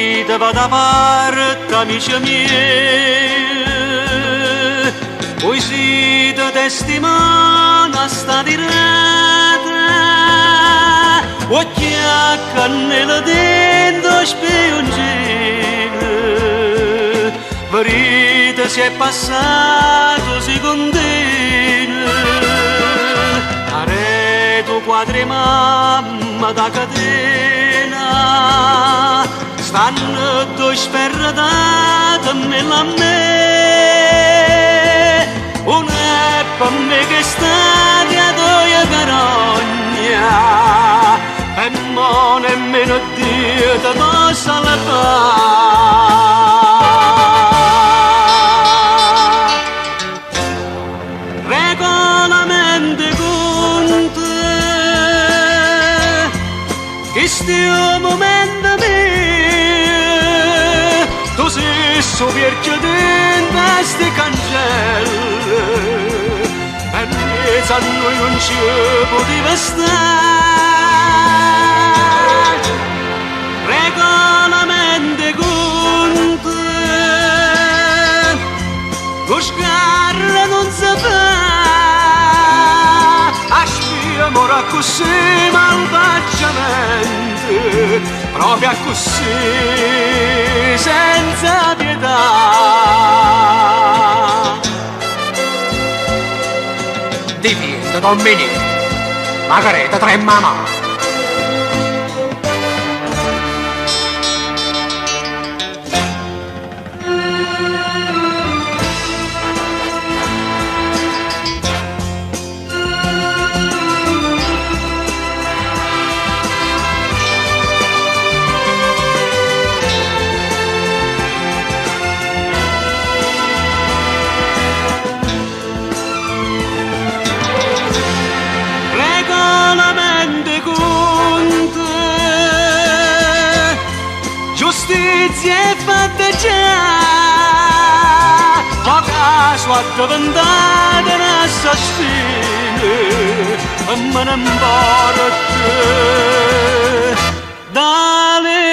vita va da parte, amici miei, voi siete testimoni sta diretta, occhi a cannella dentro spioncino, verità si è passato, si continua, areto quadri mamma da catena, stanno due sferratate nella me, una è per me che sta di adoia carogna, e mo nemmeno Dio ti possa lavare. Regolamento con te, che stia momento mio, tu sei sopierchio dentro questi cancelli, e mezzo a noi non ci poteva stare. Regolamento con te, lo scarra non si fa, a spia mora così malvaggiamente, proprio così, senza pietà. Divino Domenico, Margareta tremama. Giustizia è fatta già, ma caso a diventare un assassino, e me ne importa, dale